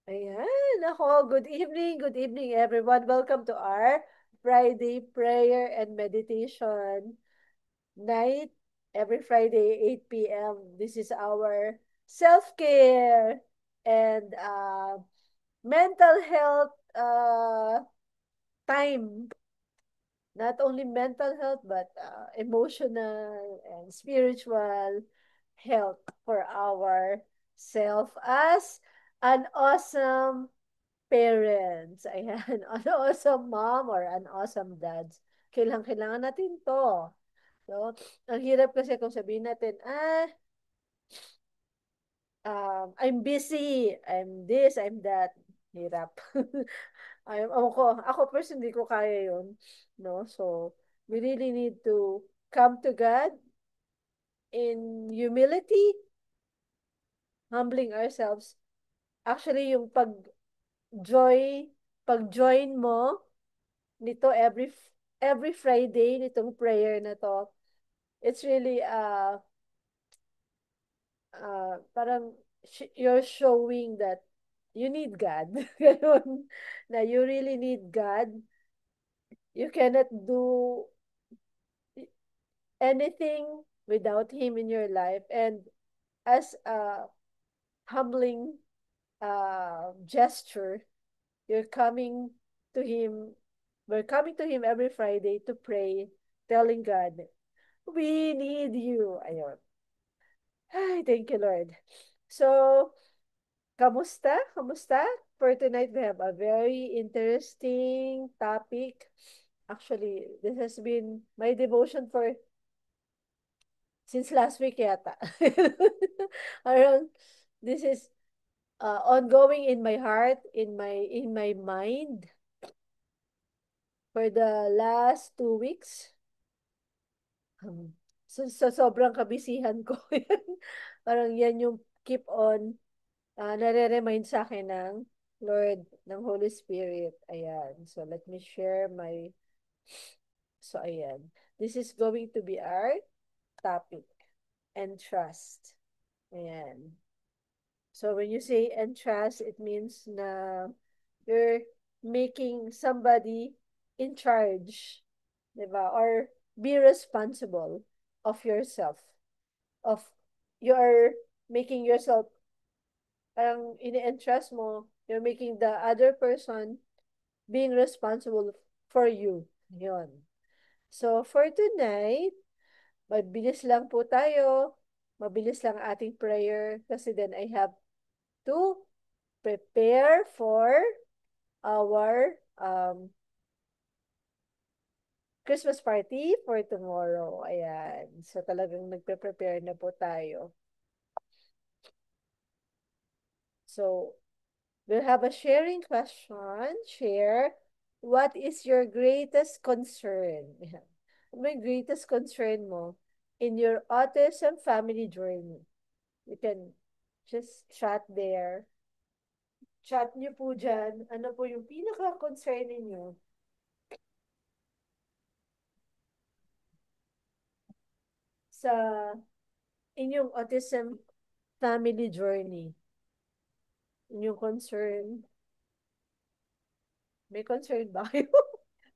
Ayan, ako, good evening everyone. Welcome to our Friday prayer and meditation night every Friday, 8 p.m. This is our self-care and mental health time. Not only mental health, but emotional and spiritual health for our self as an awesome parents. Ayan. An awesome mom or an awesome dad. Kailangan natin to. So, ang hirap kasi kung sabihin natin, I'm busy, I'm this, I'm that. Hirap. Ako personally ko kaya yun. No? So, we really need to come to God in humility, humbling ourselves. Actually, yung joy, pag-join mo nito every Friday nitong prayer na to, it's really parang you're showing that you need God. Ganun, na you really need God. You cannot do anything without Him in your life. And as a humbling gesture, you're coming to Him. We're coming to Him every Friday to pray, telling God, we need you. Ayun. Ay, thank you, Lord. So, kamusta? Kamusta? For tonight, we have a very interesting topic. Actually, this has been my devotion for since last week yata. Around, this is ongoing in my heart, in my mind for the last 2 weeks. So sobrang kabisihan ko. Parang yan yung keep on nare-remind sa akin ng Lord, ng Holy Spirit. Ayan. So, let me share my... So, ayan. This is going to be our topic. Entrust. Ayan. So, when you say entrust, it means na you're making somebody in charge. Diba? Or be responsible of yourself. Of you're making yourself parang ini-entrust mo, you're making the other person being responsible for you. Yun. So, for tonight, mabilis lang po tayo. Mabilis lang ating prayer kasi then I have to prepare for our Christmas party for tomorrow. Ayan. So, talagang nagpe-prepare na po tayo. So, we'll have a sharing question. Share. What is your greatest concern? Ano yung greatest concern mo in your autism family journey? You can just chat there. Chat niyo po dyan. Ano po yung pinaka-concern ninyo sa inyong autism family journey? Inyong concern. May concern ba kayo?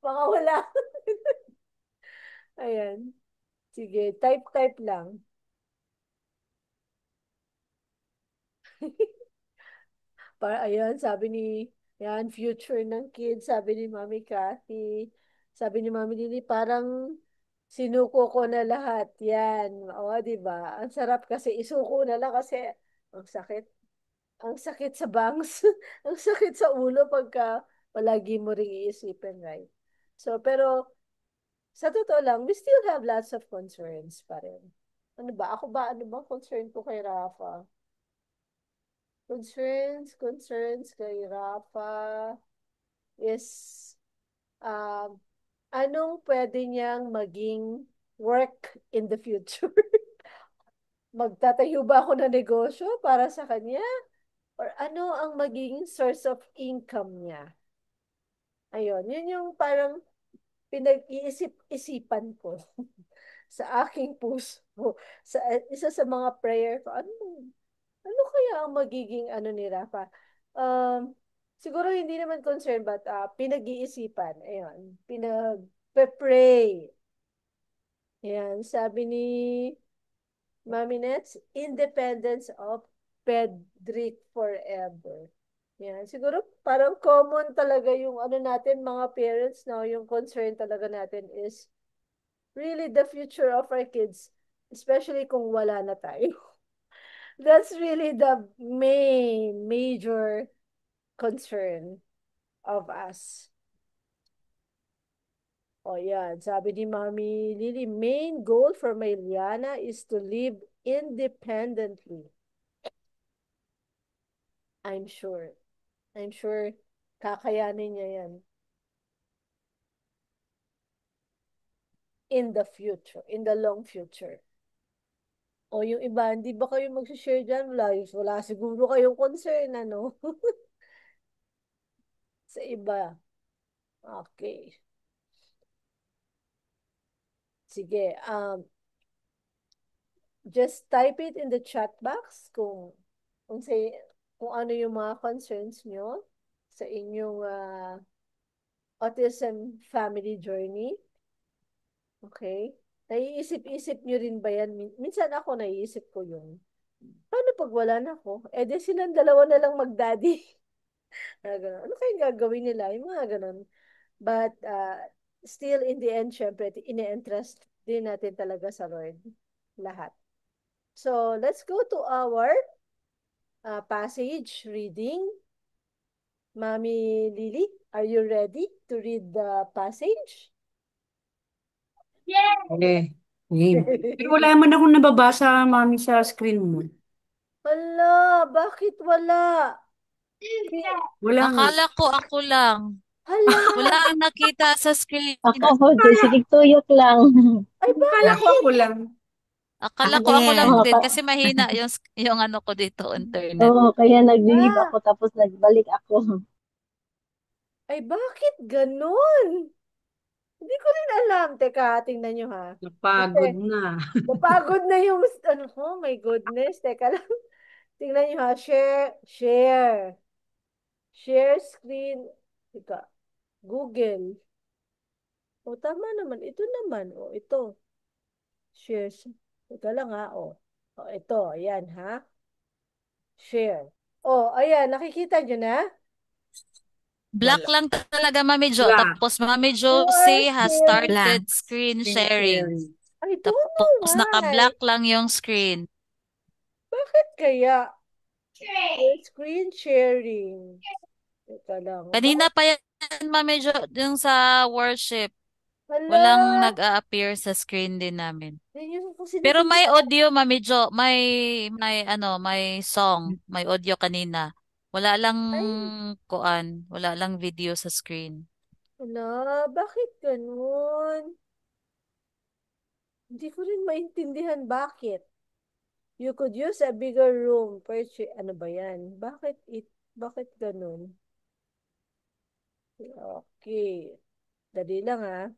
Baka wala. Ayan. Sige, type-type lang. Para ayan, sabi ni yan, future ng kids, sabi ni Mami Cathy, sabi ni Mami Lily, parang sinuko ko na lahat. Yan. O, di ba? Ang sarap kasi isuko na lang kasi ang sakit. Ang sakit sa bangs. Ang sakit sa ulo pagka palagi mo ring iisipin, right? So, pero sa totoo lang, we still have lots of concerns pa rin. Ano ba? Ako ba? Ano bang concern ko kay Rafa? Concerns kay Rafa is um, anong pwede niyang maging work in the future? Magtatayo ba ako ng negosyo para sa kanya? Or ano ang magiging source of income niya? Ayun, yun yung parang pinag-iisip-isipan ko sa aking puso. Isa sa mga prayer ko, ano kaya ang magiging ano ni Rafa? Um, siguro hindi naman concern, but pinag-iisipan. Ayun, pinag-pray. Ayan, sabi ni Mami Nets, independence of Pedrick forever. Yan. Siguro parang common talaga yung ano natin, mga parents, no? Yung concern talaga natin is really the future of our kids, especially kung wala na tayo. That's really the major concern of us. O yan, sabi ni Mami Lily, main goal for my Liana is to live independently. I'm sure. I'm sure kakayanin niya yan in the future, in the long future. O yung iba, hindi ba kayo mag-share dyan? Wala siguro kayong concern, ano? Sa iba. Okay. Sige. Just type it in the chat box kung, sa, kung ano yung mga concerns nyo sa inyong autism family journey. Okay? Naiisip-isip nyo rin ba yan? Minsan ako naiisip ko yung, paano pag wala na ako? Eh, di silang dalawa na lang mag-daddy. Ganun. Ano kayang gagawin nila? Yung mga ganun. But, still, in the end, syempre, ine-entrust din natin talaga sa Lord. Lahat. So, let's go to our passage reading. Mami Lily, are you ready to read the passage? Eh, game. Pero wala man akong nababasa, mami, sa screen mo. Hala, bakit wala? Wala nga. Akala ko ako lang. Wala Hala, ang nakita sa screen. Ako, Akala, sige, tuyok lang. ay akala ko bakit? ako lang. Akala Ako ko ako lang din. din kasi mahina yung ano ko dito internet. Oo, kaya nag-leave ako Ah, tapos nagbalik ako. ay bakit ganun? Hindi ko rin alam. Teka, tingnan nyo ha. Kasi, Napagod na. napagod na yung, ano, oh my goodness. Teka lang. Tingnan nyo ha. Share. Share screen. Teka, Google. O, tama naman. Ito naman. O, ito. Share. Teka lang ha. O, ito. Ayan ha. Share. O, ayan. Nakikita nyo na? Black Wala. lang talaga Mami Jo. Black. Tapos Mami You are Josie has sharing. Black. started screen Screen sharing. sharing. I don't know Tapos why. naka-black lang yung screen. Bakit kaya? Your screen sharing. Teka lang. Kanina Bakit? pa yan Mami Jo yung sa worship. Hala. Walang nag-a-appear sa screen din namin. Yan yung kasi Pero may nakikita. audio, Mami Jo. May song. May audio kanina. Wala lang Ay, wala lang video sa screen. hala. Bakit ganun? Hindi ko rin maintindihan bakit. You could use a bigger room. Purchase, ano ba yan? Bakit ganun? Okay. Dali lang ha.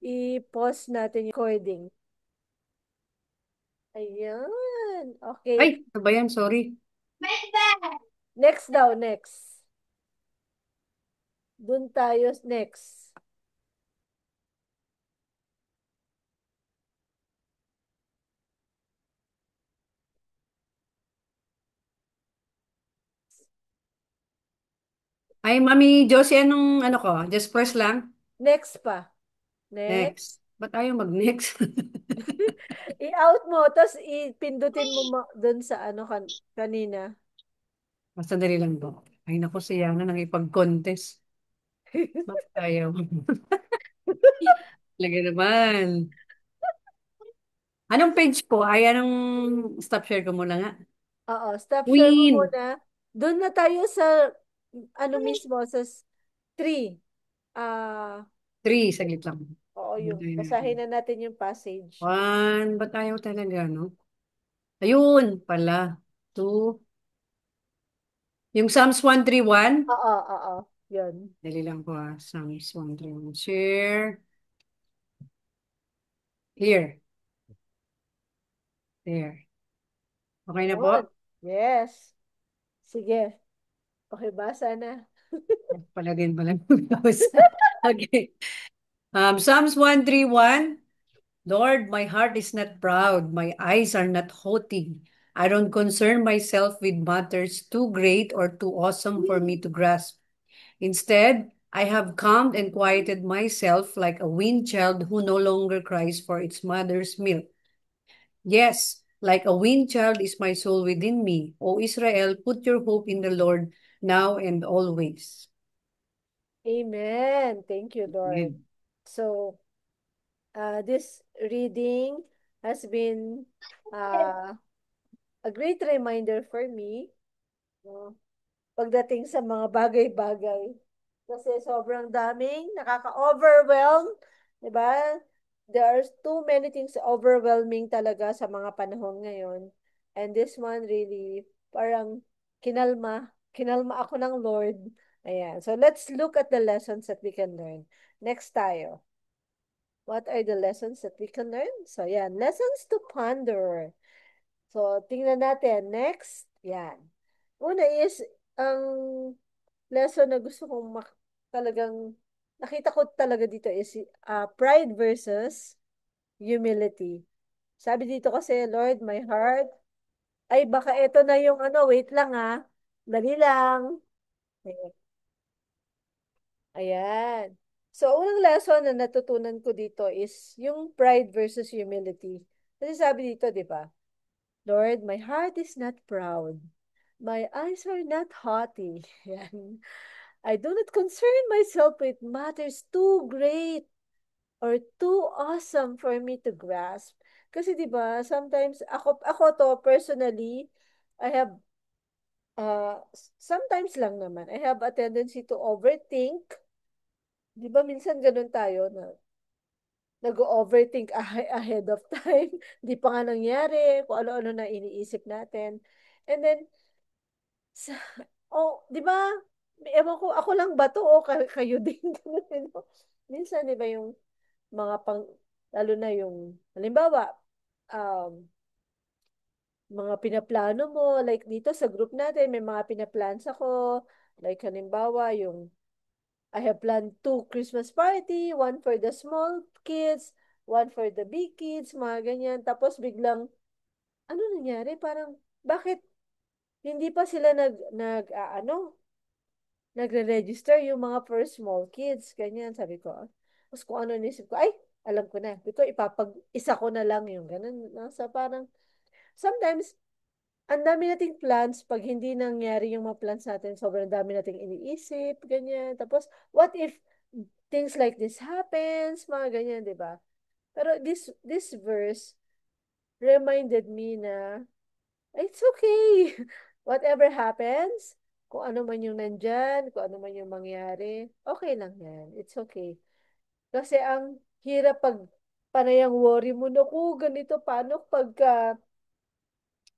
I-pause natin yung recording. Ayan. Ay, Okay. ano ba yan? Sorry. Next daw, next. Doon tayo next. Ay, mami Josie, anong ano ko? Just press lang. Next pa. Next. Next. Ba't ayaw mag-next? I-out mo, tapos ipindutin mo doon sa ano kanina. Basta dali lang po. Ay, naku, siya na nang ipag-contest. Bakit ayaw? Lagi naman. Anong page po? Ay, anong stop share ko muna nga? Oo, stop share mo Queen. muna. Doon na tayo sa ano mismo, sa 3. Ah, Three, saglit lang. oo, Ano yung tayo natin? basahin na natin yung passage. One, ba't ayaw talaga, no? Ayun, pala. Two. Yung Psalms 131. Oo, oo, yun. Dali lang po ah. Psalms 131. Share. Here. There. Okay na Yun. po? Yes. Sige. Okay ba? Sana. Pala din pala. Okay. Psalms 131. Lord, my heart is not proud, my eyes are not haughty. I don't concern myself with matters too great or too awesome for me to grasp. Instead, I have calmed and quieted myself like a weaned child who no longer cries for its mother's milk. Yes, like a weaned child is my soul within me. O Israel, put your hope in the Lord now and always. Amen. Thank you, Lord. Amen. So, this reading has been uh, a great reminder for me, no, pagdating sa mga bagay-bagay. Kasi sobrang daming nakaka-overwhelm, 'di ba? There are too many things overwhelming talaga sa mga panahon ngayon. And this one really parang kinalma ako ng Lord. Ayan. So let's look at the lessons that we can learn. Next tayo. What are the lessons that we can learn? So yan, lessons to ponder. So tingnan natin. Next, yan. Una is, ang lesson na gusto kong talagang nakita ko talaga dito is pride versus humility. Sabi dito kasi, Lord, my heart, ay baka ito na yung ano, wait lang dali lang. Ayan. So, unang lesson na natutunan ko dito is yung pride versus humility. Kasi sabi dito, di ba? Lord, my heart is not proud. My eyes are not haughty. Yan. I do not concern myself with matters too great or too awesome for me to grasp. Kasi 'di ba, sometimes ako to personally, I have sometimes lang naman, I have a tendency to overthink. 'Di ba minsan ganun tayo na nag-overthink ahead of time. Di pa nga nangyari, kung ano-ano na iniisip natin. And then, sa, oh, di ba, ewan ko, ako lang ba to o kayo din? Ganun, no? Minsan, di ba yung mga lalo na yung, halimbawa, um, mga pinaplano mo, like dito sa group natin, may mga pinaplans ako, like halimbawa, yung I have planned 2 Christmas party, one for the small kids, one for the big kids, mga ganyan. Tapos biglang, ano nangyari? Parang, bakit hindi pa sila nagre-register yung mga for small kids? Ganyan, sabi ko. Tapos kung ano nisip ko, ay, alam ko na. Biko, isa ko na lang yung ganun. Nasa parang, sometimes, ang dami nating plans, pag hindi nangyari yung mga plans natin, sobrang dami nating iniisip, ganyan. Tapos, what if things like this happens, mga ganyan, di ba? Pero this verse reminded me na it's okay. Whatever happens, kung ano man yung nandyan, kung ano man yung mangyari, okay lang yan. It's okay. Kasi ang hirap pag panayang worry mo, naku, ganito, paano pagka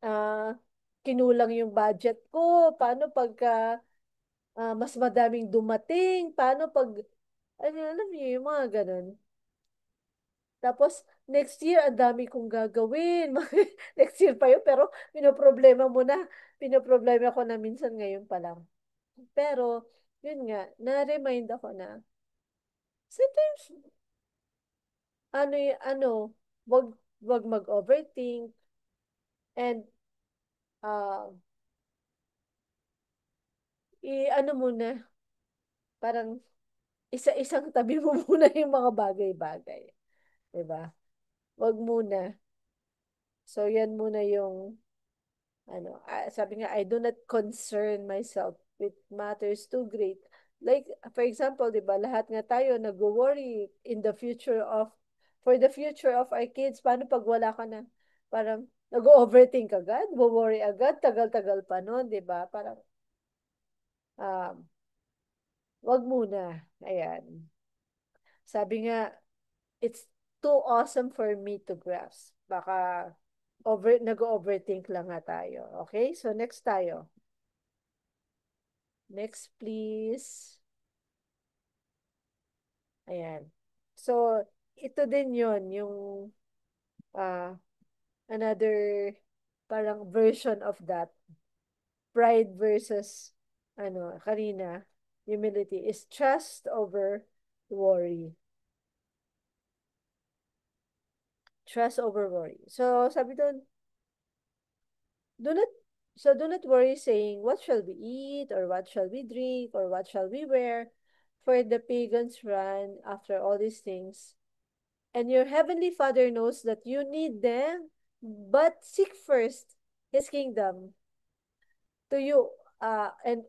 ah, kinulang yung budget ko? Paano pagka mas madaming dumating? Paano pag, ano, alam niyo, yung mga ganun. Tapos, next year, ang dami kong gagawin. Next year pa yun, pero pinoproblema ko na minsan ngayon pa lang. Pero, yun nga, na-remind ako na, sometimes, ano, wag, wag mag-overthink, and, uh, ano muna, parang, isa-isang tabi mo muna yung mga bagay-bagay. 'Di ba? Wag muna. So, yan muna yung sabi nga, I do not concern myself with matters too great. Like, for example, di ba, lahat nga tayo nag-worry for the future of our kids. Paano pag wala ka na? Parang, nag-overthink agad, worry agad, tagal-tagal pa nun, di ba? Parang, um, wag muna. Ayan. Sabi nga, it's too awesome for me to grasp. Baka, nag-overthink lang nga tayo. Okay? So, next tayo. Next, please. Ayan. So, ito din yon yung uh, another parang version of that. Pride versus kanina, humility is trust over worry. Trust over worry. So, sabi doon, do not, do not worry saying, what shall we eat, or what shall we drink, or what shall we wear? For the pagans run after all these things. And your heavenly Father knows that you need them, but seek first His kingdom to you, and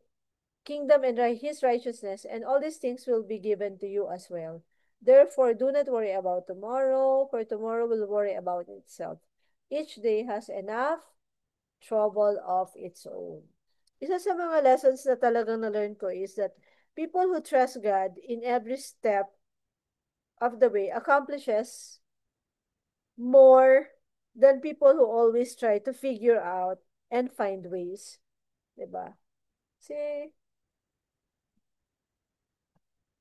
kingdom and His righteousness, and all these things will be given to you as well. Therefore, do not worry about tomorrow, for tomorrow will worry about itself. Each day has enough trouble of its own. Isa sa mga lessons na talagang na-learn ko is that people who trust God in every step of the way accomplishes more than people who always try to figure out and find ways. Diba? Kasi,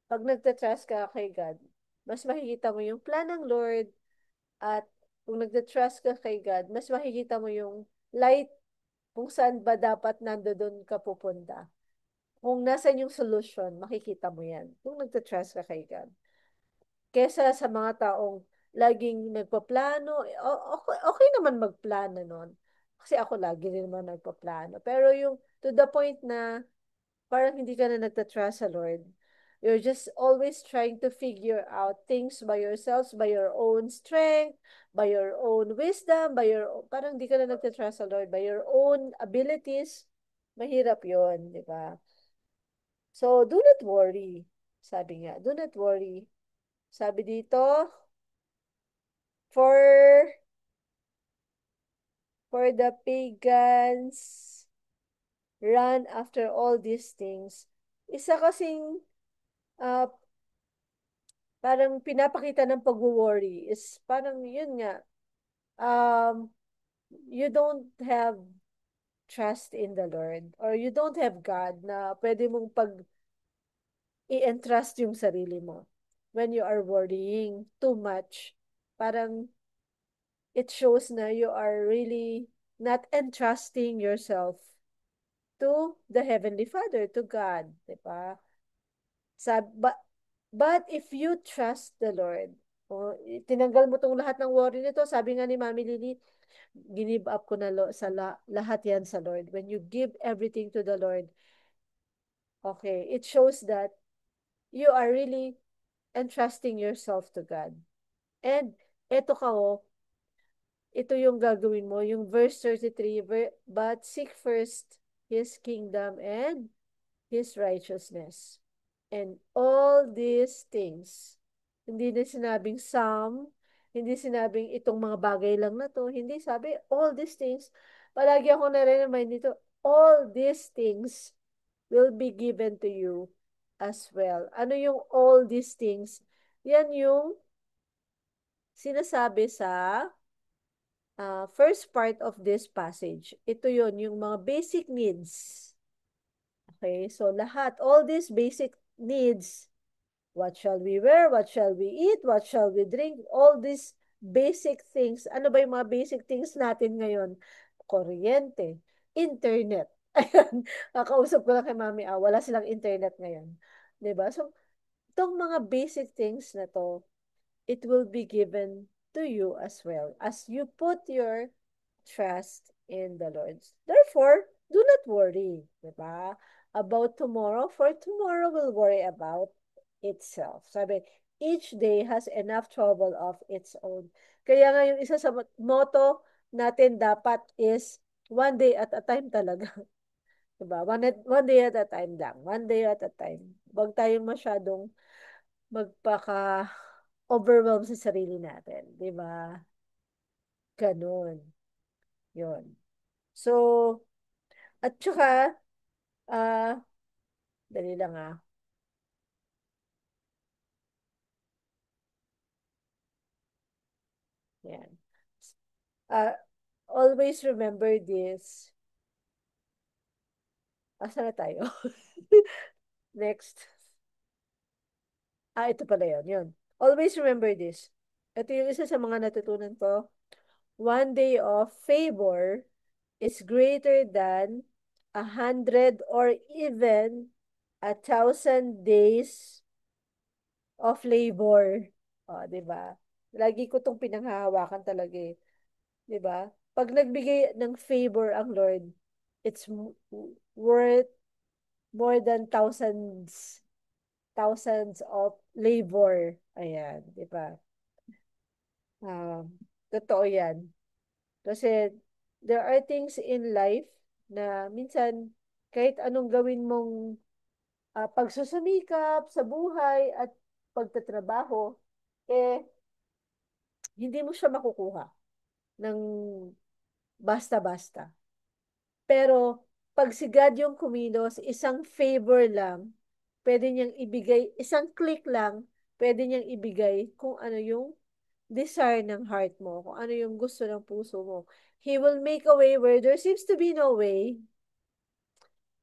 pag nagtatrust ka kay God, mas makikita mo yung plan ng Lord, at kung nagtatrust ka kay God, mas makikita mo yung light kung saan ba dapat nandoon ka pupunta. Kung nasan yung solution, makikita mo yan. Kung nagtatrust ka kay God. Kesa sa mga taong laging nagpaplano, okay, okay naman magplano nun. Kasi ako lagi rin naman nagpaplano. Pero yung to the point na parang hindi ka na nagtatrust sa Lord. You're just always trying to figure out things by yourselves, by your own strength, by your own wisdom, parang hindi ka na nagtatrust sa Lord, by your own abilities. Mahirap yon, di ba? So, do not worry. Sabi nga, do not worry. Sabi dito, for the pagans run after all these things. Isa kasing uh, parang pinapakita ng pag-worry is parang yun nga, um, you don't have trust in the Lord, or you don't have God na pwede mong i-entrust yung sarili mo when you are worrying too much. Parang it shows na you are really not entrusting yourself to the Heavenly Father, to God, di ba? But if you trust the Lord, tinanggal mo tong lahat ng worry nito, sabi nga ni Mami Lily, ginib up ko na lahat yan sa Lord. When you give everything to the Lord, okay, it shows that you are really entrusting yourself to God. And eto ka ito yung gagawin mo, yung verse 33, but seek first His kingdom and His righteousness. And all these things, hindi na sinabing some, hindi sinabing itong mga bagay lang na to, hindi sabi all these things. Palagi ako nare-remind dito, all these things will be given to you as well. Ano yung all these things? Yan yung sinasabi sa first part of this passage. Ito yon yung mga basic needs. Okay, so lahat, all these basic needs, what shall we wear, what shall we eat, what shall we drink, all these basic things. Ano ba yung mga basic things natin ngayon? Kuryente, internet. Ayan, kakausap ko lang kay Mami, wala silang internet ngayon. 'Di ba? So, itong mga basic things na to, it will be given to you as well as you put your trust in the Lord. Therefore, do not worry, diba? About tomorrow, for tomorrow will worry about itself. Sabi, each day has enough trouble of its own. Kaya nga yung isa sa motto natin dapat is one day at a time talaga. Diba? One day at a time lang. One day at a time. Huwag tayong masyadong magpaka-overwhelm sa sarili natin. Diba? Ganun. Yun. So, at saka, ah, dali lang Yan. Uh, always remember this. Asa na tayo? Next. Ito pala yun. Yun. Always remember this. Ito yung isa sa mga natutunan ko. One day of favor is greater than 100 or even 1,000 days of labor. O, di ba? Lagi ko itong pinanghahawakan talaga eh. Di ba? Pag nagbigay ng favor ang Lord, it's worth more than thousands of labor. Ayan, di ba? Totoo yan. Kasi there are things in life na minsan kahit anong gawin mong pagsusumikap sa buhay at pagtatrabaho, eh, hindi mo siya makukuha ng basta-basta. Pero pag si God yung kumilos, isang favor lang, pwede niyang ibigay, isang click lang, pwede niyang ibigay kung ano yung desire ng heart mo, kung ano yung gusto ng puso mo. He will make a way where there seems to be no way.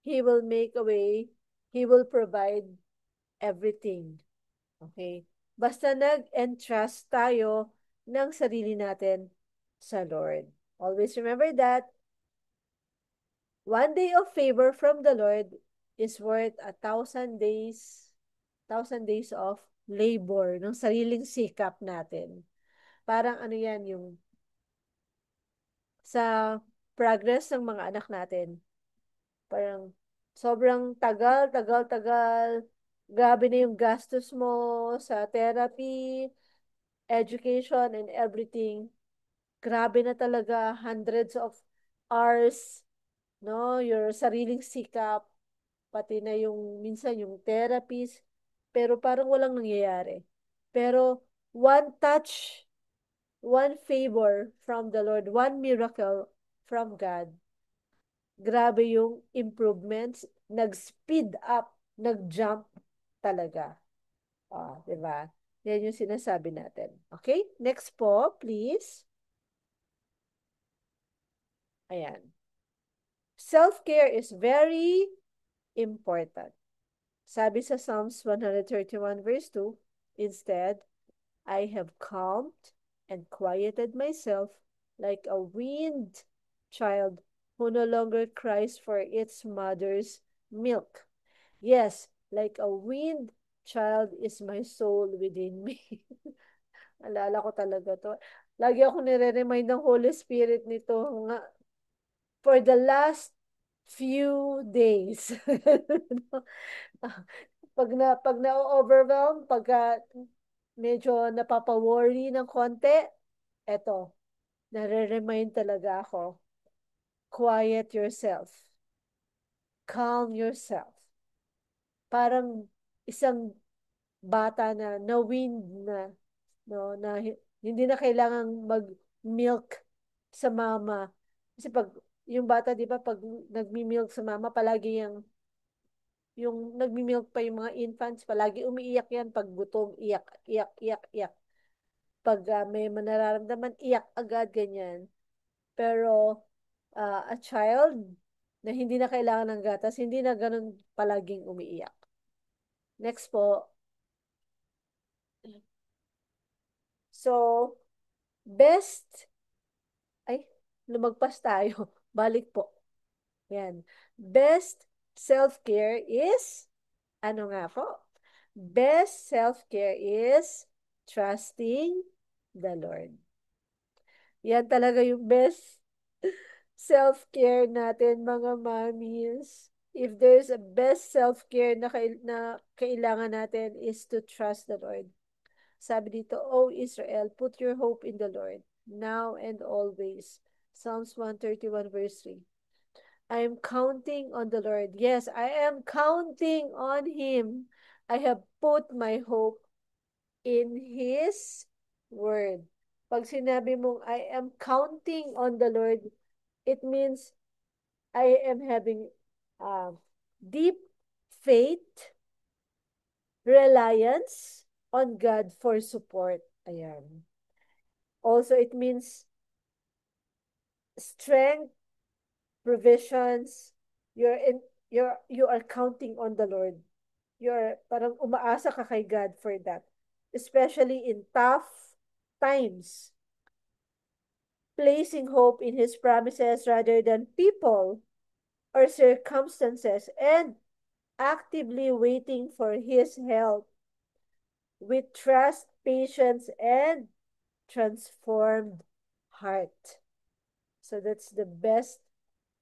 He will make a way. He will provide everything. Okay? Basta nag-entrust tayo ng sarili natin sa Lord. Always remember that one day of favor from the Lord is worth 1,000 days of labor ng sariling sikap natin. Parang ano yan, yung sa progress ng mga anak natin. Parang sobrang tagal, tagal, tagal. Grabe na yung gastos mo sa therapy, education, and everything. Grabe na talaga, hundreds of hours, no? Your sariling sikap, pati na yung minsan yung therapies, pero parang walang nangyayari. Pero one touch, one favor from the Lord, one miracle from God, grabe yung improvements, nag-speed up, nag-jump talaga. Di ba? Yan yung sinasabi natin. Okay? Next po, please. Ayan. Self-care is very important. Sabi sa Psalms 131 verse 2, instead, I have calmed and quieted myself like a weaned child who no longer cries for its mother's milk. Yes, like a weaned child is my soul within me. Alala ko talaga to. Lagi ako nire-remind ng Holy Spirit nito nga for the last few days. Pag na-overwhelm, pagka medyo napapa-worry ng konti, eto, nare-remind talaga ako, quiet yourself, calm yourself. Parang isang bata na na-wind na, no, na hindi na kailangang mag-milk sa mama. Kasi pag yung bata, di ba, pag nagmi-milk sa mama, palagi yung nagmi-milk pa yung mga infants, palagi umiiyak yan pag gutom, iyak, iyak, iyak, iyak. Pag may nararamdaman, iyak agad, ganyan. Pero a child na hindi na kailangan ng gatas, hindi na ganun palaging umiiyak. Next po. So, best, ay, lumagpas tayo. Balik po. Yan. Best self-care is, ano nga po? Best self-care is trusting the Lord. Yan talaga yung best self-care natin, mga mommies. If there's a best self-care na kailangan natin is to trust the Lord. Sabi dito, O Israel, put your hope in the Lord, now and always. Psalms 131 verse 3. I am counting on the Lord. Yes, I am counting on Him. I have put my hope in His word. Pag sinabi mong, I am counting on the Lord, it means I am having deep faith, reliance on God for support. Ayan. Also, it means strength, provisions. You are counting on the Lord. You're parang umaasa ka kay God for that. Especially in tough times. Placing hope in His promises rather than people or circumstances and actively waiting for His help with trust, patience, and transformed heart. So that's the best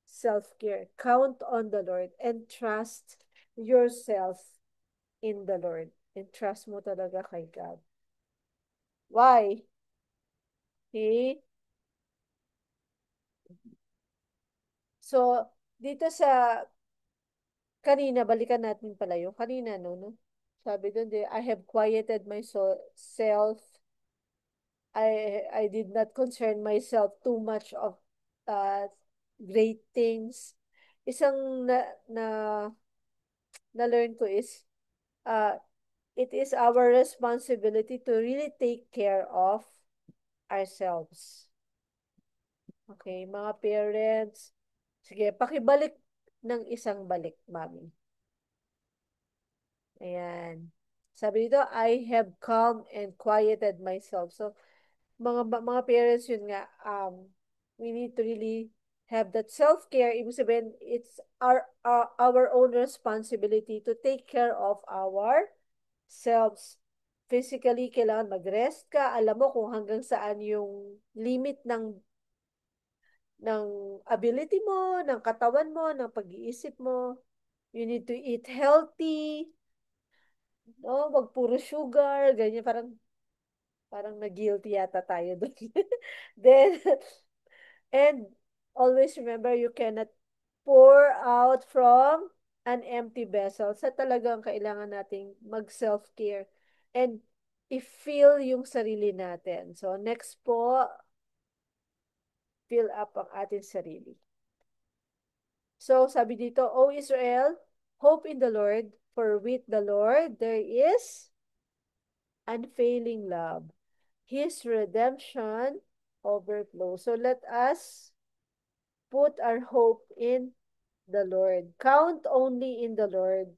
self care. Count on the Lord and trust yourself in the Lord. And trust mo talaga kay God. Why? Okay? So, dito sa kanina, balikan natin pala yung kanina, no? Sabi doon, I have quieted myself. I did not concern myself too much of uh, great things. Isang na-learn ko is, uh, it is our responsibility to really take care of ourselves. Okay, mga parents. Sige, pakibalik ng isang balik, mami. Ayan. Sabi dito, I have calm and quieted myself. So, mga parents yun nga, we need to really have that self-care. Ibig sabihin, it's our own responsibility to take care of our selves. Physically, kailangan mag-rest ka. Alam mo kung hanggang saan yung limit ng ability mo, ng katawan mo, ng pag-iisip mo. You need to eat healthy. No, wag puro sugar, ganyan parang na-guilty yata tayo doon. Then and always remember you cannot pour out from an empty vessel. Sa talagang kailangan nating mag-self-care and i-feel yung sarili natin. So next po, fill up ang ating sarili. So sabi dito, O Israel, hope in the Lord, for with the Lord there is unfailing love. His redemption overflows. So let us put our hope in the Lord. Count only in the Lord.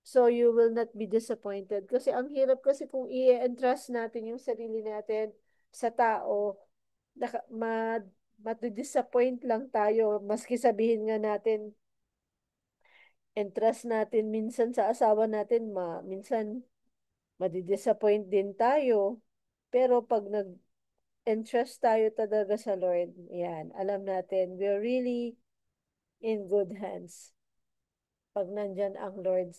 So you will not be disappointed. Kasi ang hirap kasi kung i-entrust natin yung sarili natin sa tao, mati-disappoint lang tayo. Maski sabihin nga natin, entrust natin minsan sa asawa natin, minsan madi-disappoint din tayo. Pero pag entrust tayo talaga sa Lord, yan, alam natin, we're really in good hands pag nandyan ang Lord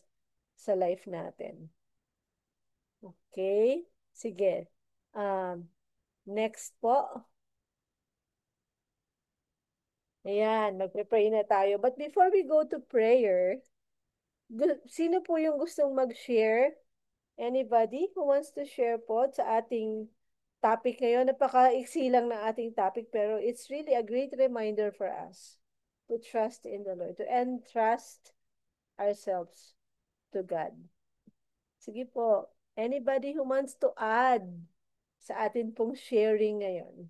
sa life natin. Okay? Sige. Um, next po. Ayan, magpe-pray na tayo. But before we go to prayer, sino po yung gustong mag-share? Anybody who wants to share po sa ating topic ngayon? Napaka-iksi lang ng ating topic pero it's really a great reminder for us to trust in the Lord, to entrust ourselves to God. Sige po. Anybody who wants to add sa atin pong sharing ngayon?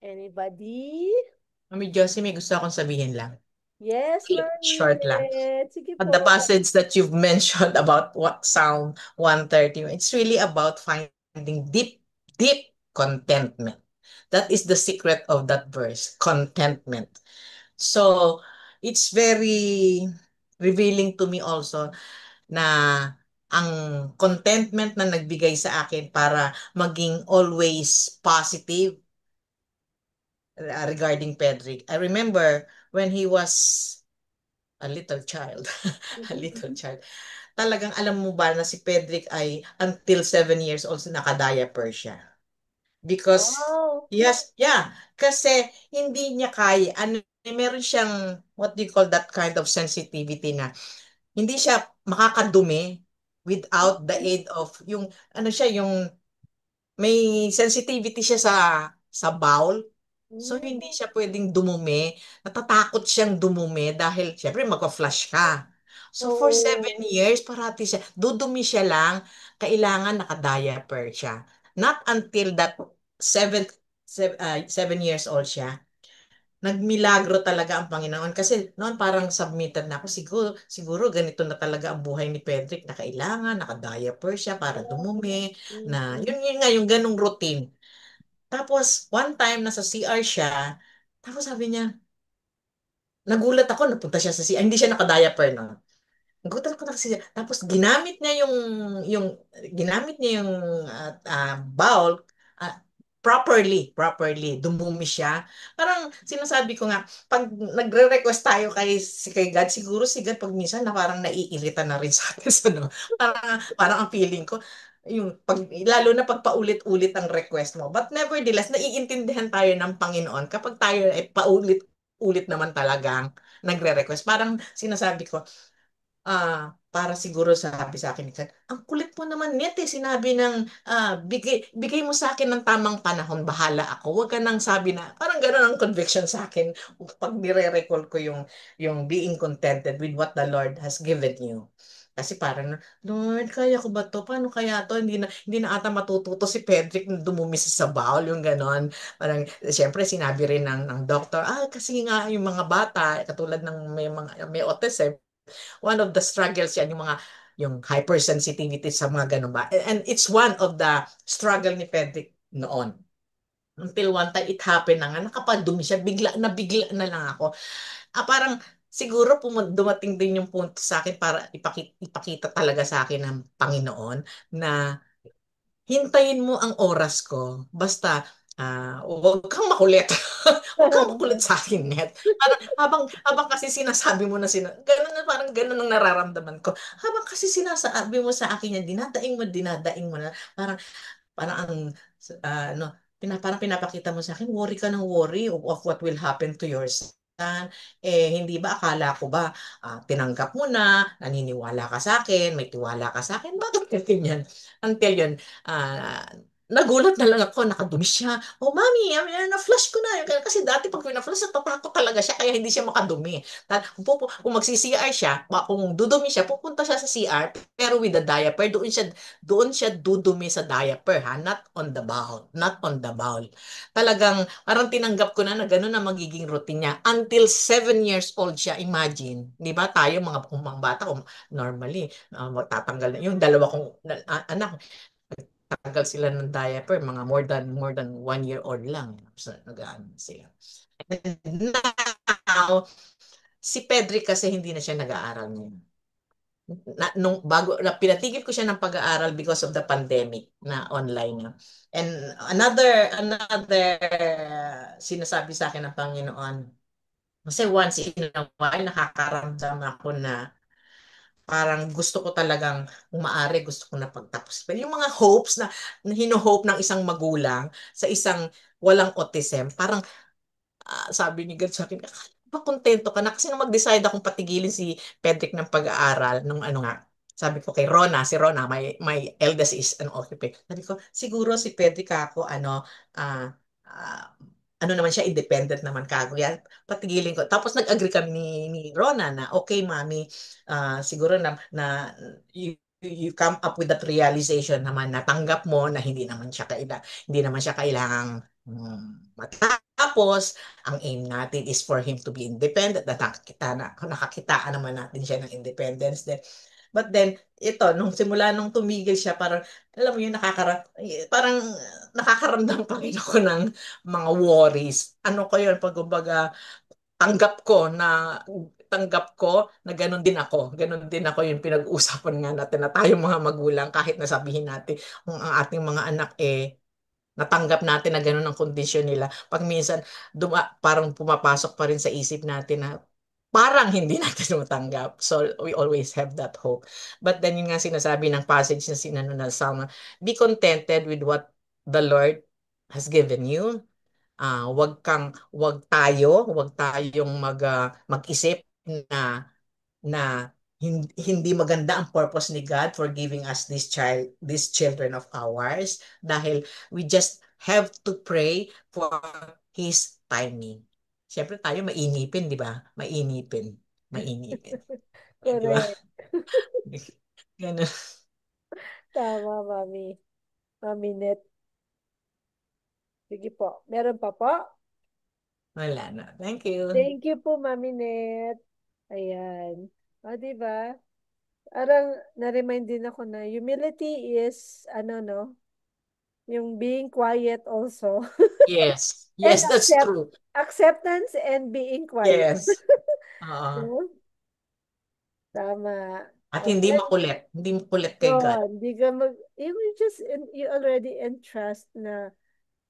Anybody? Mami Josie, may gusto akong sabihin lang. Yes, Mami Short lang. Annette. Sige But the po. passage that you've mentioned about what Psalm 130, it's really about finding deep, deep contentment. That is the secret of that verse, contentment. So, it's very revealing to me also na ang contentment na nagbigay sa akin para maging always positive regarding Pedrick. I remember when he was a little child, a little child. Talagang alam mo ba na si Pedrick ay until 7 years old naka-diaper siya. Because, Wow. yes, yeah, kasi hindi niya kaya, meron siyang, what do you call that kind of sensitivity na, hindi siya makakadumi without the aid of, yung, ano siya, yung may sensitivity siya sa bowel. So, Mm. hindi siya pwedeng dumumi. Natatakot siyang dumumi dahil, syempre, magpa-flush ka. So, for Oo. 7 years, parati siya, dudumi siya lang, kailangan naka-diaper siya. Not until that 7 years old siya, nagmilagro talaga ang Panginoon. Kasi noon parang submitted na ako, siguro ganito na talaga ang buhay ni Pedrick na kailangan, naka-diaper siya para dumumi, na Mm. yun nga, yung ganong routine. Tapos, one time, nasa CR siya, tapos sabi niya, nagulat ako, napunta siya sa CR. Hindi siya naka-diaper na. Nagulat ko na kasi siya. Tapos yung ginamit niya yung bowl ah, properly, dumumi siya. Parang sinasabi ko nga, pag nagre-request tayo kay God, siguro si God pag minsan na parang naiirita na rin sa atin. No? Parang ang feeling ko, lalo na pag paulit-ulit ang request mo. But nevertheless, naiintindihan tayo ng Panginoon kapag tayo ay paulit-ulit naman talagang nagre-request. Parang sinasabi ko, para siguro sabi sa akin ni God, ang kulit mo naman net eh. Sinabi ng, bigay mo sa akin ng tamang panahon, bahala ako. Huwag ka nang sabi na, parang gano'n ang conviction sa akin pag nire-recall ko yung being contented with what the Lord has given you. Kasi parang, Lord, kaya ko ba to? Paano kaya to? Hindi na ata matututo si Pedrick na dumumi sa bawal, yung ganon. Parang, siyempre, sinabi rin ng doctor, kasi nga yung mga bata, katulad ng may autism, one of the struggles yan, yung hypersensitivity sa mga ganun ba. And it's one of the struggle ni Pedrick noon. Until one time it happened na nga, nakapadumi siya, bigla na lang ako. Parang siguro dumating din yung punto sa akin para ipakita talaga sa akin ng Panginoon na hintayin mo ang oras ko. Basta, huwag kang makulit. Huwag kang makulit sa akin, Net. Parang, habang kasi sinasabi mo ganun na, parang ganun ang nararamdaman ko. Habang kasi sinasabi mo sa akin yan, dinadaing mo na, parang, parang parang pinapakita mo sa akin, worry ka ng worry of what will happen to your son. Hindi ba, akala ko ba, tinanggap mo na, naniniwala ka sa akin, may tiwala ka sa akin, bakit ka ganyan? Until yun, ah, nagulat na lang ako, nakadumi siya. Oh, mami, na-flush ko na. Kasi dati pag pina-flush, natatakot talaga siya, kaya hindi siya makadumi. Kung magsi-CR siya, kung dudumi siya, pupunta siya sa CR, pero with the diaper, doon siya dudumi sa diaper, ha? Not on the bowl. Not on the bowl. Talagang, parang tinanggap ko na gano'n na magiging routine niya. Until 7 years old siya, imagine. Di ba tayo, mga bata, normally, magtatanggal na. Yung dalawa kong anak, tagal sila ng diaper, mga more than 1 year old lang. So, nag-ano sila. And now, si Pedri kasi hindi na siya nag-aaral ngayon. Nung bago pinatigil ko siya ng pag-aaral because of the pandemic na online na. And another sinasabi sa akin ng Panginoon, kasi once in a while nakakaramdam ako na parang gusto ko talagang umaari, gusto ko na pagtapos. Pero yung mga hopes na hino-hope ng isang magulang sa isang walang autism, parang sabi ni God sa akin, "Akala ba kontento ka na?" Kasi nung mag-decide akong patigilin si Pedrick ng pag-aaral, nung ano nga, sabi ko kay Rona, si Rona, my eldest is an occupant. Sabi ko, siguro si Pedrick ako, ah, ah, ano naman siya, independent naman kako. Yan, patigilin ko. Tapos nag-agree kami ni Rona na, okay, mami, siguro na you come up with that realization naman, natanggap mo na hindi naman siya kailangang matapos. Ang aim natin is for him to be independent. Nakakitaan naman natin siya ng independence din. But then, ito, nung tumigil siya, parang, alam mo yun, parang nakakaramdam pa rin ako ng mga worries. Ano ko yun, pag kumbaga, tanggap ko na ganun din ako. Ganun din ako yung pinag-uusapan nga natin na tayong mga magulang, kahit nasabihin natin kung ang ating mga anak natanggap natin na ganun ang kondisyon nila. Pag minsan, parang pumapasok pa rin sa isip natin na parang hindi natin matanggap. So, we always have that hope. But then, yun nga sinasabi ng passage na sinano na Psalm, be contented with what the Lord has given you. Wag tayong mag-isip na hindi maganda ang purpose ni God for giving us these children of ours, dahil we just have to pray for His timing. Siyempre tayo mainipin, di ba? Mainipin. Di ba? Correct. Ganun. Tama, mami. Mami Net. Sige po. Meron pa po? Wala na. Thank you. Thank you po, Mami Net. Ayan. Di ba? Parang na-remind din ako na humility is, ano, no? Yung being quiet also. Yes. And Yes, that's true. acceptance and being quiet. Yes. Oo. No? Tama. At Oh, hindi makulit. Hindi makulit kay God. yun, di ka you will just, you already entrust na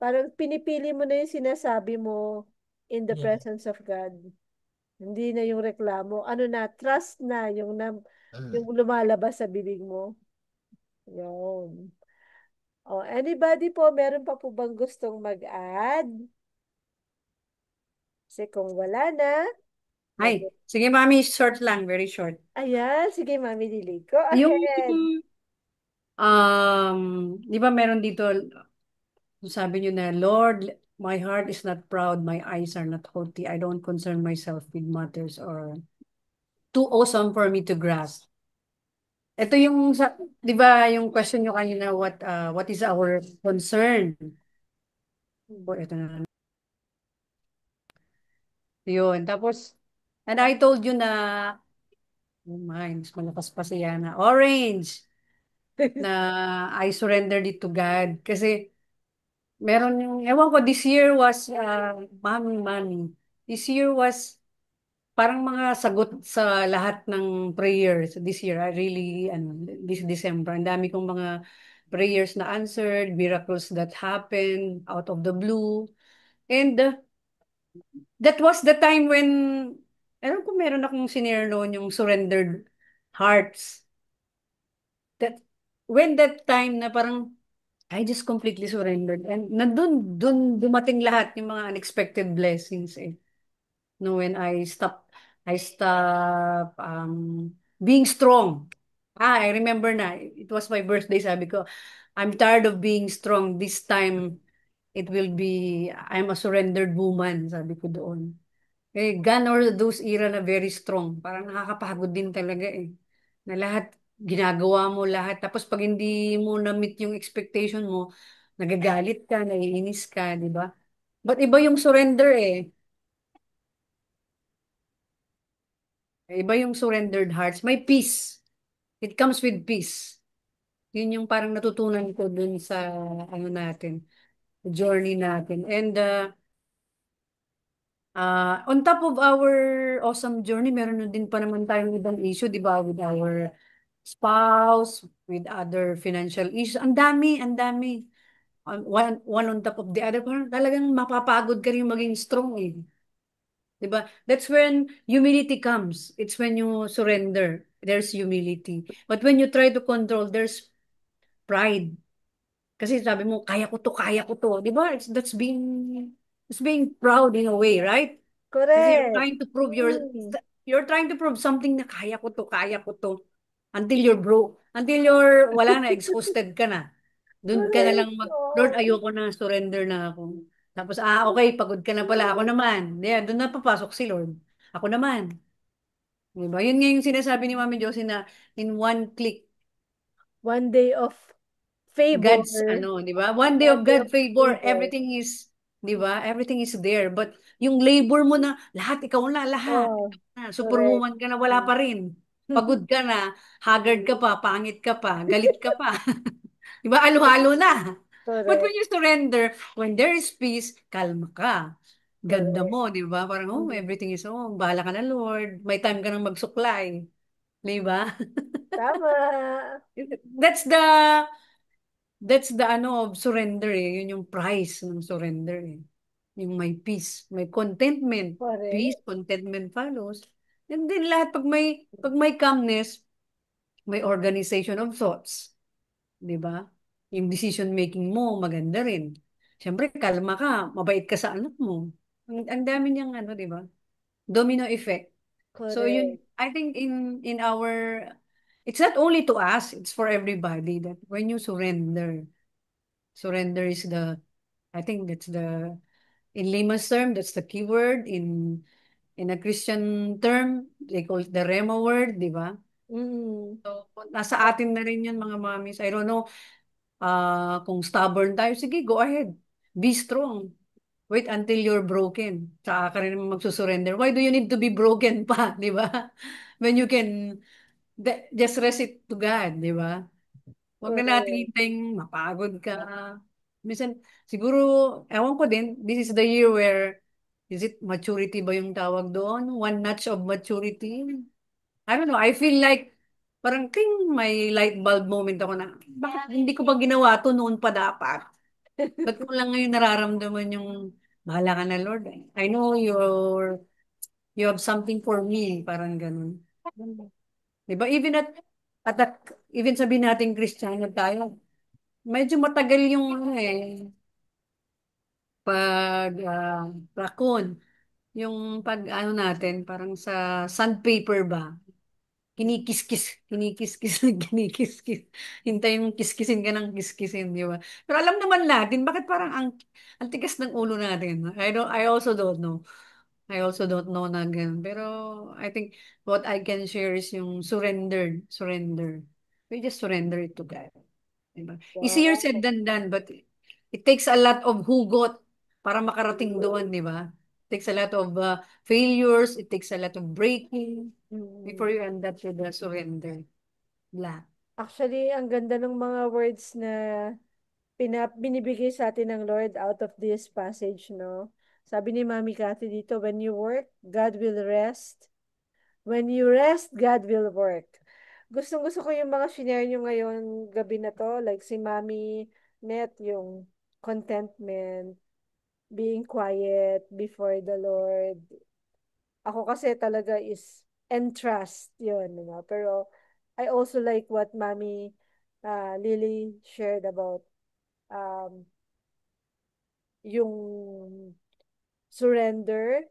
parang pinipili mo na yung sinasabi mo in the Yes. presence of God. Hindi na yung reklamo. Ano na, trust na yung Mm. lumalabas sa bibig mo. Yun. Oh, anybody po, meron pa po bang gustong mag-add? Kasi kung wala na, mag Ay, sige mami, short lang, very short. ayan, sige Mami Lily, go Yung, ahead. di ba meron dito, sabi niyo na, Lord, my heart is not proud, my eyes are not haughty, I don't concern myself with matters or too awesome for me to grasp. Ito yung, di ba yung question nyo kanina, what is our concern? O, ito na. Yun, tapos, and I told you na, oh my, mas malakas pa siya na, orange, na I surrendered it to God. Kasi, meron yung, ewan ko, this year was, mami, this year was, parang mga sagot sa lahat ng prayers this year. I really, this December, ang dami kong mga prayers na answered, miracles that happened out of the blue. And that was the time when, alam ko meron akong sinare noon yung surrendered hearts. That, when that time na parang, I just completely surrendered. And dun dumating lahat yung mga unexpected blessings eh. No, when I stop being strong. I remember na. It was my birthday, sabi ko, I'm tired of being strong. This time, I'm a surrendered woman, sabi ko doon. Eh, gone or those era na very strong. Parang nakakapagod din talaga eh. Na lahat, ginagawa mo lahat. Tapos pag hindi mo na-meet yung expectation mo, nagagalit ka, naiinis ka, di ba? But iba yung surrender eh. Iba yung surrendered hearts. May peace. It comes with peace. Yun yung parang natutunan ko dun sa ano natin, journey natin. And on top of our awesome journey, meron na din pa naman tayong ibang issue, di ba? With our spouse, with other financial issues. Ang dami, ang dami. One on top of the other. Parang talagang mapapagod ka rin maging strong eh. Diba? That's when humility comes. It's when you surrender. There's humility. But when you try to control, there's pride. Kasi sabi mo, kaya ko to. Diba? It's being proud in a way, right? Kasi Correct. Mm, you're trying to prove something na kaya ko to. Until you're broke. Until you're, wala na, exhausted ka na. Doon ka na correct. lang Lord, Oh, ayoko na, surrender na ako. Tapos, okay, pagod ka na pala, ako naman. Yeah, doon na papasok si Lord. Ako naman. Diba? Yun nga yung sinasabi ni Mami Josie na in one click, one day of favor, God's, di ba? One day one of day of God favor, favor. everything is, di ba? Everything is there. But yung labor mo na, lahat, ikaw na, lahat. Oh, Ikaw na. correct. Superwoman ka na, wala pa rin. Pagod ka na, haggard ka pa, pangit ka pa, galit ka pa. Di ba? Halo-halo na. But when Correct. you surrender, when there is peace, kalma ka. Ganda Correct. mo, di ba? Parang, Mm. everything is, bahala ka na, Lord. May time ka nang magsuklay. Di ba? Tama. That's the, that's the of surrender eh. Yun yung price ng surrender eh. Yung may peace, may contentment. Peace, Correct. contentment follows. And then lahat, pag may calmness, may organization of thoughts. Di ba? Yung decision making mo, maganda rin. Siyempre, kalma ka, mabait ka sa anak mo. Ang dami niyang di ba? Domino effect. So yun, Correct. I think it's not only to us, it's for everybody that when you surrender is I think in layman's term, that's the key word. In a Christian term, they call it the Rema word, di ba? Mm. So, nasa atin na rin yun, mga mamis. I don't know, kung stubborn tayo, sige, go ahead. Be strong. Wait until you're broken. Tsaka ka rin magsusurrender. Why do you need to be broken pa, di ba? When you can just rest it to God, di ba? Huwag na natin Correct. hintayin mapagod ka. Minsan, siguro, ewan ko din, this is the year where, is it maturity ba yung tawag doon? One notch of maturity? I don't know, I feel like, parang ting, may light bulb moment ako na, bakit hindi ko pa ginawa to noon pa dapat? Ba't ko lang ngayon nararamdaman yung, bahala ka na Lord. I know you have something for me, parang ganun. Diba? At that, even sabihin natin Kristiyano tayo, medyo matagal yung ano plakon. Yung pag ano natin, parang sa sandpaper ba? Kinikiskis, kinikiskis. Hintay mong kiskisin ka ng kiskisin, di ba? Pero alam naman natin, bakit parang ang tigas ng ulo natin? I also don't know. I also don't know na ganun. Pero I think what I can share is yung surrender. We just surrender it to God. Diba? Easier Wow. said than done, but it takes a lot of hugot para makarating doon, di ba? It takes a lot of failures, it takes a lot of breaking before Mm. you end up with the surrender. Blah. Actually, ang ganda ng mga words na binibigay sa atin ng Lord out of this passage, no? Sabi ni Mami Cathy dito, when you work, God will rest. When you rest, God will work. Gustong-gusto ko yung mga shinare nyo ngayon gabi na to, like si Mami Net, yung contentment, being quiet before the Lord. Ako kasi talaga is entrust yun, no? Pero I also like what Mami Lily shared about um, yung surrender,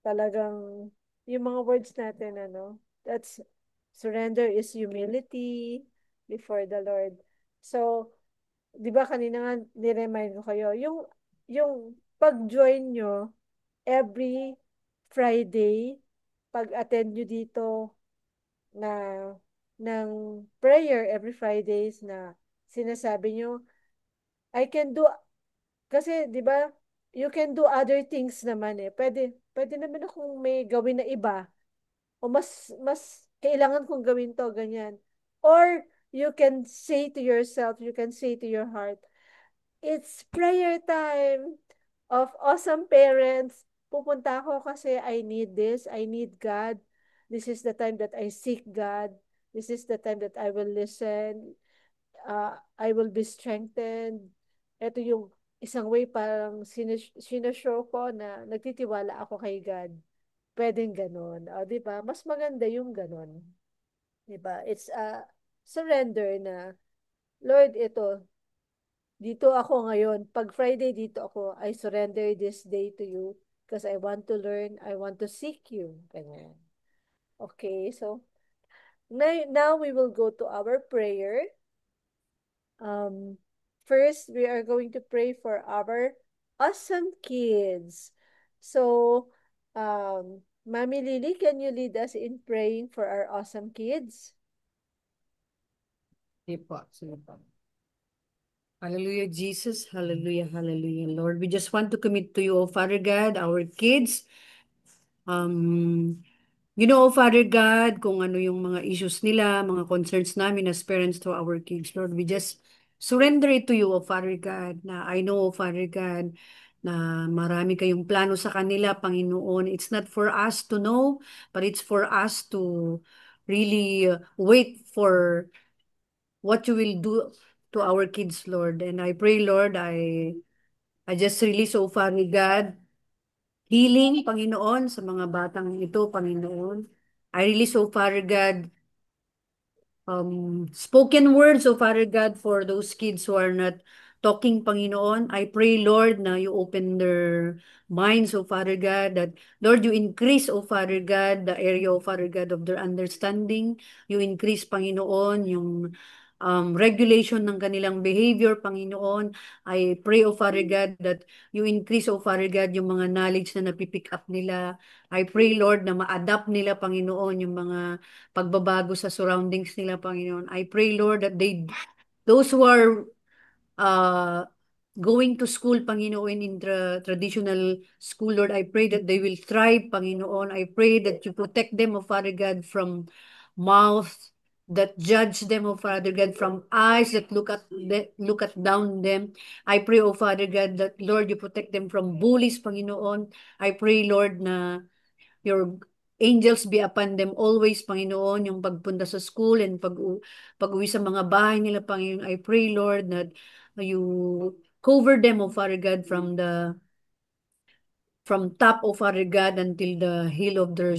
talagang yung mga words natin, ano, that's surrender is humility before the Lord. So, di ba kanina nga niremind ko kayo, yung pag-join nyo every Friday, pag-attend nyo dito na ng prayer every Fridays na sinasabi nyo, I can do, kasi 'di ba, you can do other things naman eh. Pwede naman akong may gawin na iba o mas kailangan kong gawin 'to, ganyan. Or you can say to yourself, you can say to your heart, it's prayer time of awesome parents. Pupunta ako kasi I need this, I need God. This is the time that I seek God. This is the time that I will listen. I will be strengthened. Ito yung isang way parang sinashow ko na nagtitiwala ako kay God. Pwedeng ganon. O, di ba? Mas maganda yung ganon. Di ba? It's a surrender na, Lord, ito, dito ako ngayon. Pag Friday, dito ako. I surrender this day to you because I want to learn. I want to seek you. Ganyan. Okay, so now we will go to our prayer. Um, First, we are going to pray for our awesome kids. So, Mommy Lily, can you lead us in praying for our awesome kids? Sige po, sige po. Hallelujah, Jesus. Hallelujah, hallelujah, Lord. We just want to commit to you, O Father God, our kids. Um, You know, Father God, kung ano yung mga issues nila, mga concerns namin as parents to our kids, Lord, we just surrender it to you, O Father God, na I know, O Father God, na marami kayong plano sa kanila, Panginoon. It's not for us to know, but it's for us to really wait for what you will do to our kids, Lord. And I pray, Lord, I just release, O Father God, healing, Panginoon, sa mga batang ito, Panginoon. I release, O Father God, spoken words, O Father God, for those kids who are not talking, Panginoon. I pray, Lord, na you open their minds, O Father God, that, Lord, you increase, O Father God, the area, O Father God, of their understanding. You increase, Panginoon, yung regulation ng kanilang behavior, Panginoon. I pray, O Father God, that you increase, O Father God, yung mga knowledge na napipick up nila. I pray, Lord, na ma-adapt nila, Panginoon, yung mga pagbabago sa surroundings nila, Panginoon. I pray, Lord, that those who are uh, going to school, Panginoon, in traditional school, Lord, I pray that they will thrive, Panginoon. I pray that you protect them, O Father God, from mouth, that judge them, O Father God, from eyes that look at down them. I pray, O Father God, that Lord, you protect them from bullies, Panginoon. I pray, Lord, na your angels be upon them always, Panginoon, yung pagpunta sa school and pag-uwi sa mga bahay nila, Panginoon. I pray, Lord, that you cover them, O Father God, from top of our God until the heel of their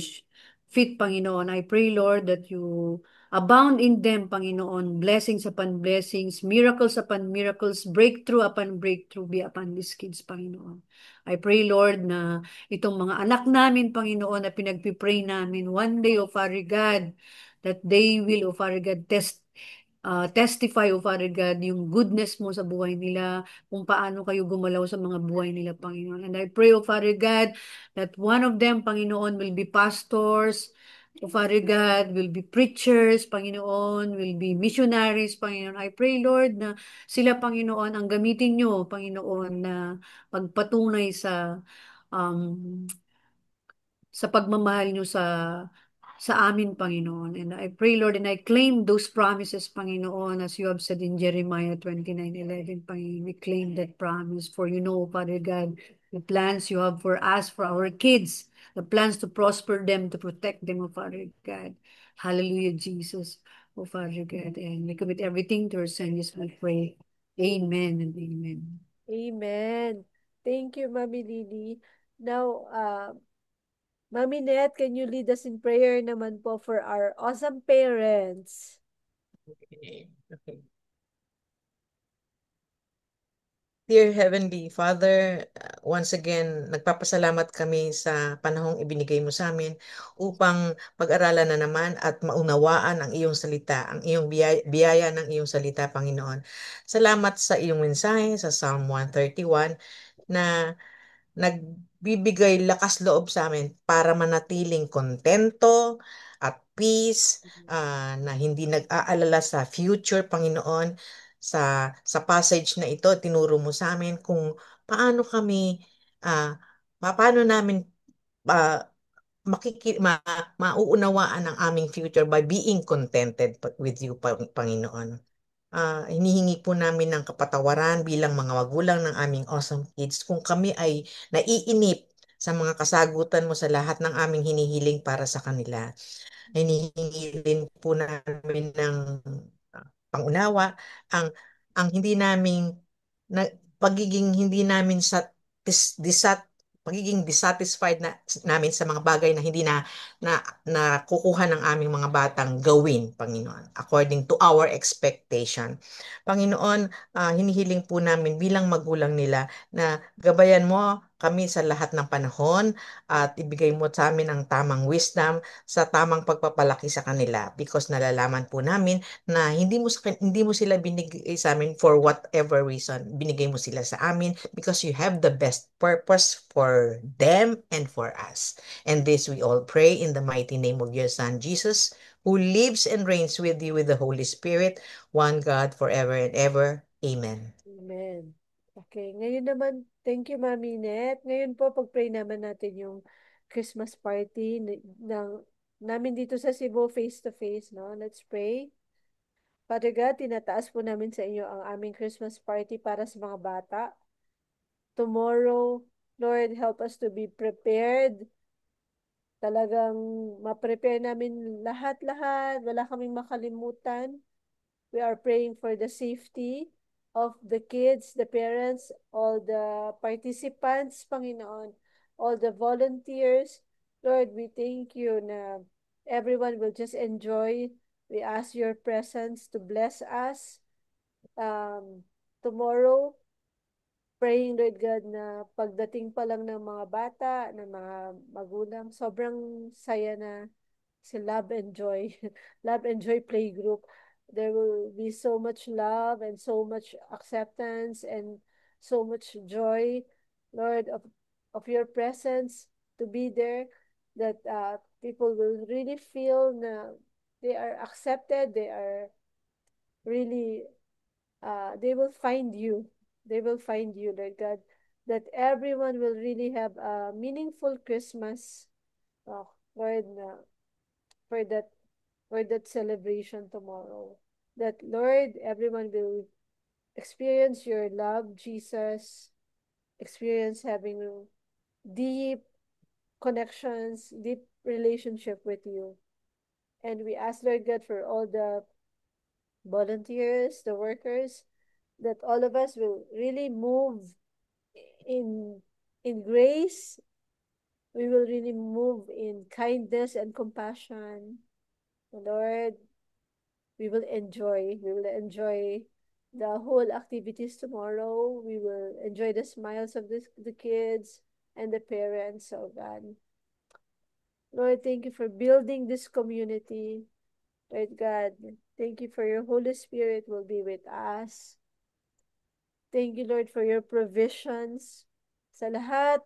feet, Panginoon. I pray, Lord, that you abound in them, Panginoon, blessings upon blessings, miracles upon miracles, breakthrough upon breakthrough be upon these kids, Panginoon. I pray, Lord, na itong mga anak namin, Panginoon, na pinagpipray namin, one day, O Father God, that they will, O Father God, testify, O Father God, yung goodness mo sa buhay nila, kung paano kayo gumalaw sa mga buhay nila, Panginoon. And I pray, O Father God, that one of them, Panginoon, will be pastors, O Father God, will be preachers, Panginoon, will be missionaries, Panginoon. I pray, Lord, na sila, Panginoon, ang gamitin nyo, Panginoon, na pagpatunay um, sa pagmamahal nyo sa amin, Panginoon. And I pray, Lord, and I claim those promises, Panginoon, as you have said in Jeremiah 29:11, Panginoon. We claim that promise, for you know, Father God, the plans you have for us, for our kids, the plans to prosper them, to protect them, O Father God. Hallelujah, Jesus, O Father God. And we commit everything to our Son, Jesus, we pray. Amen and amen. Amen. Thank you, Mami Lily. Now, Mami Net, can you lead us in prayer naman po for our awesome parents? Okay. Okay. Dear Heavenly Father, once again, nagpapasalamat kami sa panahong ibinigay mo sa amin upang pag-aralan na naman at maunawaan ang iyong salita, ang iyong biyaya ng iyong salita, Panginoon. Salamat sa iyong mensahe sa Psalm 131 na nagbibigay lakas loob sa amin para manatiling kontento at peace, na hindi nag-aalala sa future, Panginoon. Sa passage na ito, tinuro mo sa amin kung paano kami, ah, paano namin ah, mauunawaan ang aming future by being contented with you, Panginoon. Hinihingi po namin ng kapatawaran bilang mga magulang ng aming awesome kids kung kami ay naiinip sa mga kasagutan mo sa lahat ng aming hinihiling para sa kanila. Hinihingi din po namin ng pangunawa ang hindi namin na pagiging hindi namin dis, disat pagiging dissatisfied namin sa mga bagay na hindi na kukuha ng aming mga batang gawin, Panginoon, according to our expectation. Panginoon, hinihiling po namin bilang magulang nila na gabayan mo kami sa lahat ng panahon at ibigay mo sa amin ang tamang wisdom sa tamang pagpapalaki sa kanila, because nalalaman po namin na hindi mo sila binigay sa amin for whatever reason. Binigay mo sila sa amin because you have the best purpose for them and for us. And this we all pray in the mighty name of your Son Jesus, who lives and reigns with you with the Holy Spirit, one God forever and ever. Amen. Amen. Okay, ngayon naman, thank you, Mami Net. Ngayon po, pag-pray naman natin yung Christmas party namin dito sa Cebu face-to-face, no? Let's pray. Father God, tinataas po namin sa inyo ang aming Christmas party para sa mga bata. Tomorrow, Lord, help us to be prepared. Talagang ma-prepare namin lahat-lahat. Wala kaming makalimutan. We are praying for the safety of the kids, the parents, all the participants, Panginoon, all the volunteers. Lord, we thank you na everyone will just enjoy. We ask your presence to bless us. Tomorrow, praying, Lord God, na pagdating pa lang ng mga bata, ng mga magulang, sobrang saya na si Love and Joy, Love and Joy Playgroup. There will be so much love and so much acceptance and so much joy, Lord, of your presence to be there, that people will really feel na they are accepted, they are really, they will find you. They will find you, Lord God, that everyone will really have a meaningful Christmas, Lord, for that for that celebration tomorrow. That, Lord, everyone will experience your love, Jesus, experience having deep connections, deep relationship with you. And we ask, Lord God, for all the volunteers, the workers, that all of us will really move in grace. We will really move in kindness and compassion. Lord, we will enjoy the whole activities tomorrow. We will enjoy the smiles of the kids and the parents, oh God. Lord, thank you for building this community. Lord God, thank you for your Holy Spirit will be with us. Thank you, Lord, for your provisions sa lahat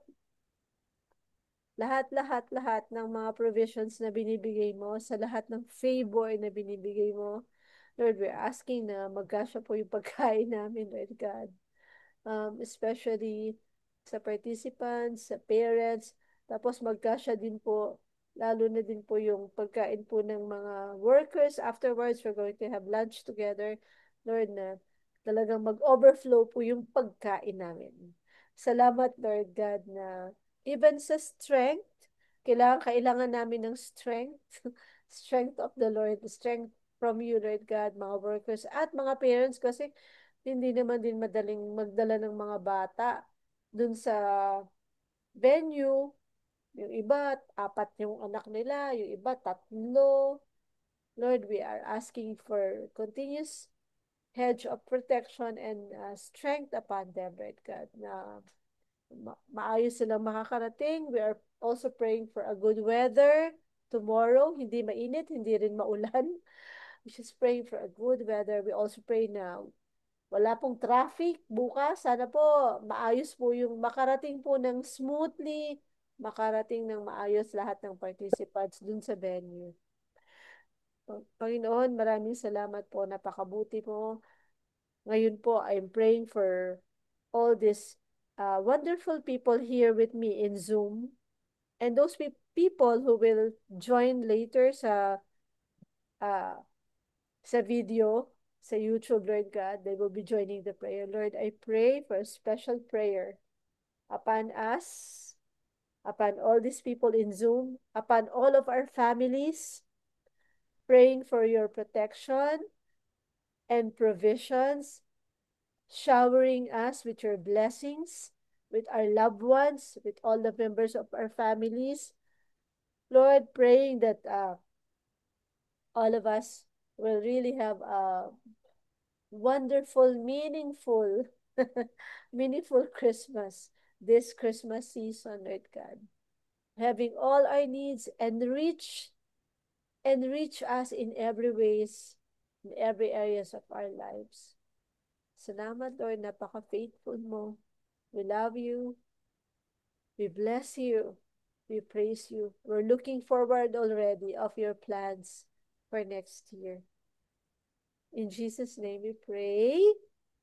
ng mga provisions na binibigay mo, sa lahat ng favor na binibigay mo. Lord, we're asking na magkasya po yung pagkain namin, Lord God. Especially sa participants, sa parents, tapos magkasya din po, lalo na din po yung pagkain po ng mga workers. Afterwards, we're going to have lunch together. Lord, na talagang mag-overflow po yung pagkain namin. Salamat, Lord God, na even sa strength, kailangan namin ng strength, strength of the Lord, strength from you, Lord God, mga workers at mga parents, kasi hindi naman din madaling magdala ng mga bata dun sa venue. Yung iba, 4 yung anak nila, yung iba, 3. Lord, we are asking for continuous hedge of protection and strength upon them, Lord God, na maayos silang makakarating. We are also praying for a good weather tomorrow, hindi mainit, hindi rin maulan. We just praying for a good weather. We also pray na wala pong traffic bukas. Sana po maayos po yung makarating po ng smoothly, makarating ng maayos lahat ng participants dun sa venue. Panginoon, maraming salamat po. Napakabuti po. Ngayon po, I'm praying for all these wonderful people here with me in Zoom. And those people who will join later uh, sa video, sa YouTube, Lord God, they will be joining the prayer. Lord, I pray for a special prayer upon us, upon all these people in Zoom, upon all of our families, praying for your protection and provisions, showering us with your blessings, with our loved ones, with all the members of our families. Lord, praying that all of us will really have a wonderful, meaningful, meaningful Christmas this Christmas season, Lord God. Having all our needs enrich us in every ways, in every areas of our lives. Salamat, Lord, napaka-faithful mo. We love you. We bless you. We praise you. We're looking forward already of your plans for next year. In Jesus' name we pray.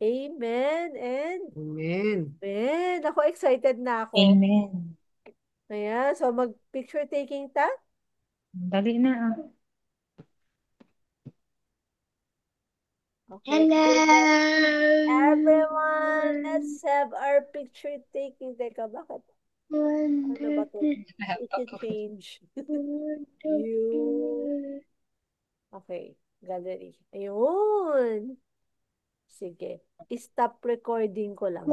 Amen and Amen. amen. Ako, excited na ako. Amen. Ayan, so mag-picture taking ta? Dali na ah. Okay. Everyone, let's have our picture taking. Teka, bakit? Ano ba to? It should change. You. Okay, gallery. Ayun. Sige. Stop recording ko lang.